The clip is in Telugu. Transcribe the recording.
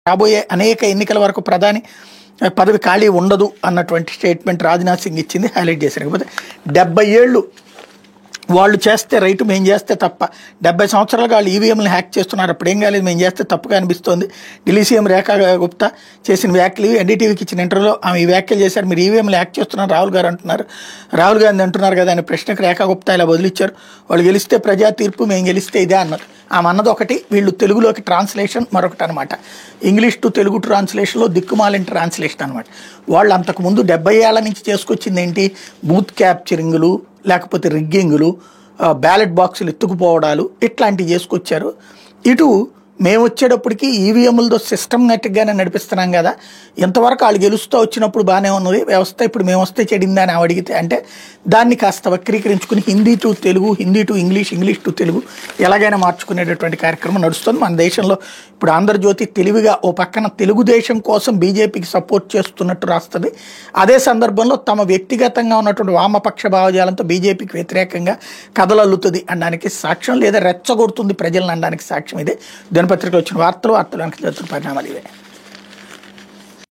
రాబోయే అనేక ఎన్నికల వరకు ప్రధాని పదవి ఖాళీ ఉండదు అన్నటువంటి స్టేట్మెంట్ రాజ్నాథ్ సింగ్ ఇచ్చింది, హైలైట్ చేశారు. కాకపోతే 70 ఏళ్ళు వాళ్ళు చేస్తే రైటు, మేము చేస్తే తప్ప. 70 సంవత్సరాలుగా వాళ్ళు ఈవీఎంలు హ్యాక్ చేస్తున్నారు, అప్పుడు ఏం కాలేదు, మేము చేస్తే తప్పుగా అనిపిస్తోంది. ఢిల్లీ సీఎం రేఖా గుప్తా చేసిన వ్యాఖ్యలు, ఎన్డీటీవీకి ఇచ్చిన ఇంటర్వ్యూలో ఆమె ఈ వ్యాఖ్యలు చేశారు. మీరు ఈవీఎంలు హ్యాక్ చేస్తున్నారు రాహుల్ గాంధీ అంటున్నారు కదా అనే ప్రశ్నకు రేఖా గుప్తా ఇలా వదిలిచ్చారు. వాళ్ళు గెలిస్తే ప్రజా తీర్పు, మేము గెలిస్తే ఇదే అన్నారు. ఆమె అన్నది ఒకటి, వీళ్ళు తెలుగులోకి ట్రాన్స్లేషన్ మరొకటి అనమాట. ఇంగ్లీష్ టు తెలుగు ట్రాన్స్లేషన్లో దిక్కుమాలిన ట్రాన్స్లేషన్ అనమాట. వాళ్ళు అంతకుముందు 70 ఏళ్ల నుంచి చేసుకొచ్చింది ఏంటి, బూత్ క్యాప్చరింగ్లు, లేకపోతే రిగ్గింగులు, బ్యాలెట్ బాక్సులు ఎత్తుకుపోవడాలు, ఇట్లాంటివి చేసుకొచ్చారు. ఇటు మేము వచ్చేటప్పటికి ఈవీఎంలతో సిస్టమేటిక్గానే నడిపిస్తున్నాం కదా, ఇంతవరకు వాళ్ళు గెలుస్తూ వచ్చినప్పుడు బాగానే ఉన్నది వ్యవస్థ, ఇప్పుడు మేము వస్తే చెడిందా అని అడిగితే అంటే దాన్ని కాస్త వక్రీకరించుకుని Hindi to Telugu, Hindi to English, English to Telugu ఎలాగైనా మార్చుకునేటటువంటి కార్యక్రమం నడుస్తుంది మన దేశంలో. ఇప్పుడు ఆంధ్రజ్యోతి తెలివిగా ఓ పక్కన తెలుగుదేశం కోసం బీజేపీకి సపోర్ట్ చేస్తున్నట్టు రాస్తుంది, అదే సందర్భంలో తమ వ్యక్తిగతంగా ఉన్నటువంటి వామపక్ష భావజాలంతో బీజేపీకి వ్యతిరేకంగా కథలల్లుతుంది అనడానికి సాక్ష్యం, లేదా రెచ్చగొడుతుంది ప్రజలను అనడానికి సాక్ష్యం ఇదే. దినపత్రికలో వచ్చిన వార్తలు వెనక జరుగుతున్న పరిణామాలు ఇవే.